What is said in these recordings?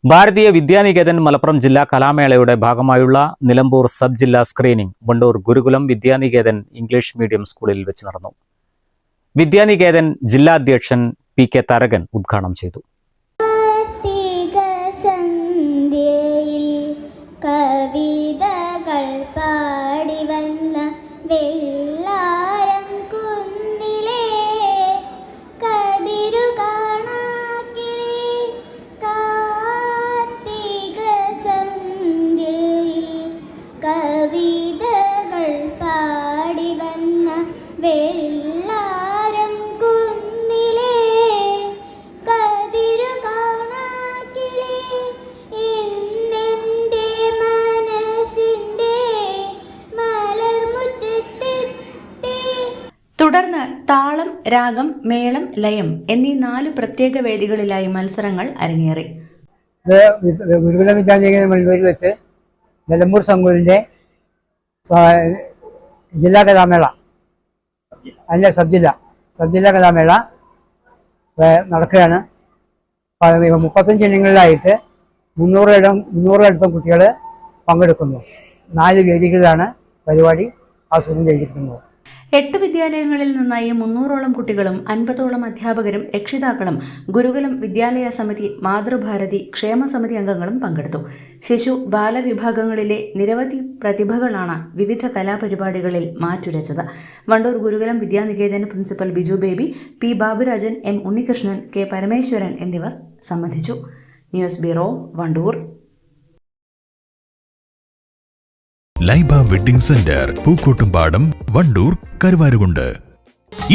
ഭാരതീയ വിദ്യാനികേതൻ മലപ്പുറം ജില്ലാ കലാമേളയുടെ ഭാഗമായുള്ള നിലമ്പൂർ സബ് ജില്ലാ screening Wandoor Gurukulam Vidya Niketan English medium സ്കൂളിൽ വെച്ച് നടന്നു. വിദ്യാനികേതൻ ജില്ലാ അധ്യക്ഷൻ പി.കെ. തരകൻ ഉദ്ഘാടനം ചെയ്തു. തുടർന്ന് താളം, രാഗം, മേളം, ലയം എന്നീ 4 പ്രത്യേക വേദികളിലായി മത്സരങ്ങൾ അരങ്ങേറി. ഗുരുകുലം വിദ്യാനികേതൻ മല്ലൂരിൽ വെച്ച് നിലമ്പൂർ സംഘത്തിന്റെ ജില്ലാ കലാമേള, അതിൻ്റെ സബ് ജില്ലാ കലാമേള നടക്കുകയാണ്. 35 ഇനങ്ങളിലായിട്ട് 300 കുട്ടികൾ പങ്കെടുക്കുന്നു. 4 വേദികളിലാണ് പരിപാടി ആസൂത്രണം ചെയ്തിരിക്കുന്നത്. 8 വിദ്യാലയങ്ങളിൽ നിന്നായി 300ഓളം കുട്ടികളും 50ഓളം അധ്യാപകരും രക്ഷിതാക്കളും ഗുരുകുലം വിദ്യാലയ സമിതി, മാതൃഭാരതി ക്ഷേമ സമിതി അംഗങ്ങളും പങ്കെടുത്തു. ശിശു ബാലവിഭാഗങ്ങളിലെ നിരവധി പ്രതിഭകളാണ് വിവിധ കലാപരിപാടികളിൽ മാറ്റുരച്ചത്. Wandoor Gurukulam Vidyanikethan principal Biju Baby, P. Baburajan, M. Unnikrishnan, K. Parameswaran എന്നിവർ സംബന്ധിച്ചു. News bureau, Wandoor. Laiba wedding centre, Pookkottumpadam, Wandoor, Karuvarakundu.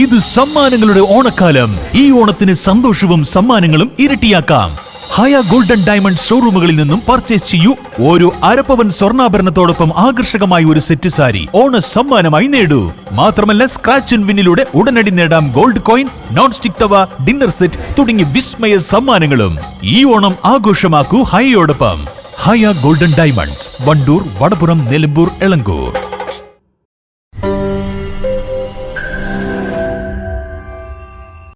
ഇത് സമ്മാനങ്ങളുടെ ഓണക്കാലം. ഈ ഓണത്തിന് സന്തോഷവും സമ്മാനങ്ങളും ഇരട്ടിയാക്കാം. ഹയ ഗോൾഡൻ ഡയമണ്ട് ഷോറൂമുകളിൽ നിന്നും പർച്ചേസ് ചെയ്യൂ. ഓരോ അരപ്പവൻ സ്വർണ്ണാഭരണത്തോടൊപ്പം ആകർഷകമായ ഒരു സെറ്റ് സാരി ഓണ സമ്മാനമായി നേടൂ. മാത്രമല്ല, സ്ക്രാച്ച് ആൻഡ് വിന്നിലൂടെ ഉടനടി നേടാം ഗോൾഡ് കോയിൻ, നോൺ സ്റ്റിക് തവ, ഡിന്നർ സെറ്റ് തുടങ്ങിയ വിസ്മയ സമ്മാനങ്ങളും. ഈ ഓണം ആഘോഷമാക്കൂ ഹയയോടൊപ്പം. ഹയ ഗോൾഡൻ ഡയമണ്ട്സ്, വണ്ടൂർ, വടപുറം, നിലമ്പൂർ, എളങ്കൂർ.